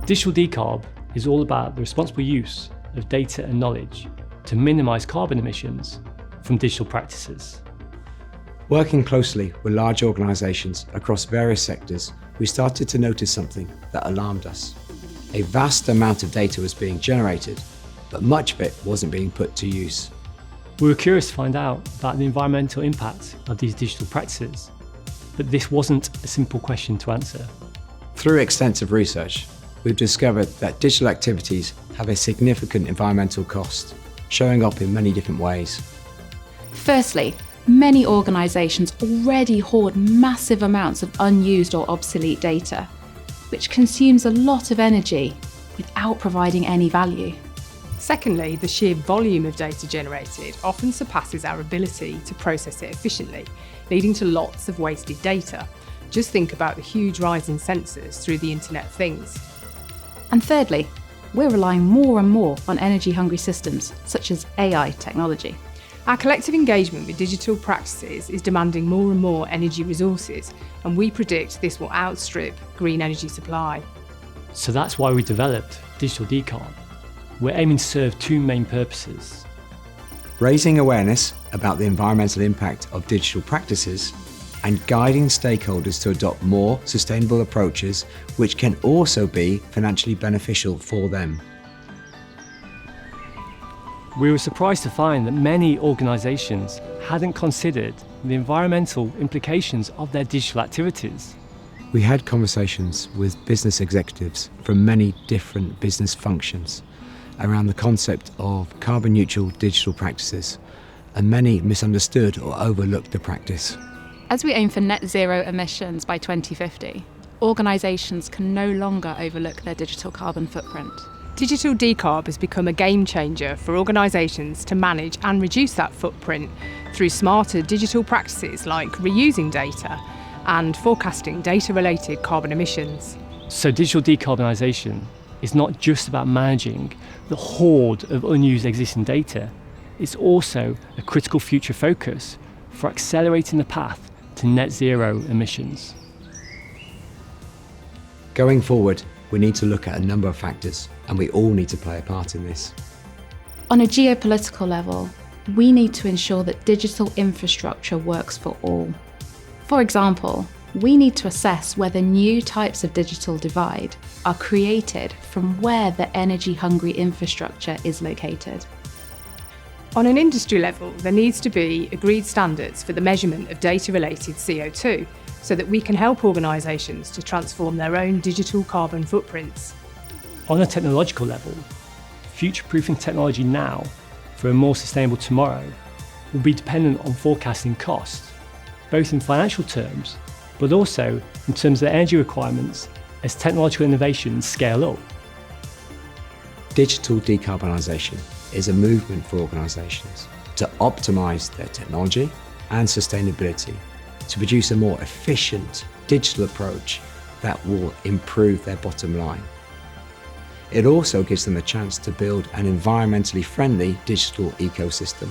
Digital decarb is all about the responsible use of data and knowledge to minimise carbon emissions from digital practices. Working closely with large organisations across various sectors, we started to notice something that alarmed us. A vast amount of data was being generated, but much of it wasn't being put to use. We were curious to find out about the environmental impact of these digital practices, but this wasn't a simple question to answer. Through extensive research, we've discovered that digital activities have a significant environmental cost, showing up in many different ways. Firstly, many organisations already hoard massive amounts of unused or obsolete data, which consumes a lot of energy without providing any value. Secondly, the sheer volume of data generated often surpasses our ability to process it efficiently, leading to lots of wasted data. Just think about the huge rise in sensors through the Internet of Things. And thirdly, we're relying more and more on energy-hungry systems, such as AI technology. Our collective engagement with digital practices is demanding more and more energy resources, and we predict this will outstrip green energy supply. So that's why we developed Digital Decarb. We're aiming to serve two main purposes. Raising awareness about the environmental impact of digital practices and guiding stakeholders to adopt more sustainable approaches which can also be financially beneficial for them. We were surprised to find that many organisations hadn't considered the environmental implications of their digital activities. We had conversations with business executives from many different business functions around the concept of carbon neutral digital practices, and many misunderstood or overlooked the practice. As we aim for net zero emissions by 2050, organisations can no longer overlook their digital carbon footprint. Digital decarb has become a game changer for organisations to manage and reduce that footprint through smarter digital practices like reusing data and forecasting data-related carbon emissions. So digital decarbonisation is not just about managing the hoard of unused existing data, it's also a critical future focus for accelerating the path to net zero emissions. Going forward, we need to look at a number of factors, and we all need to play a part in this. On a geopolitical level, we need to ensure that digital infrastructure works for all. For example, we need to assess whether new types of digital divide are created from where the energy-hungry infrastructure is located. On an industry level, there needs to be agreed standards for the measurement of data-related CO2 so that we can help organisations to transform their own digital carbon footprints. On a technological level, future-proofing technology now for a more sustainable tomorrow will be dependent on forecasting costs, both in financial terms, but also in terms of the energy requirements as technological innovations scale up. Digital decarbonisation is a movement for organisations to optimise their technology and sustainability to produce a more efficient digital approach that will improve their bottom line. It also gives them a chance to build an environmentally friendly digital ecosystem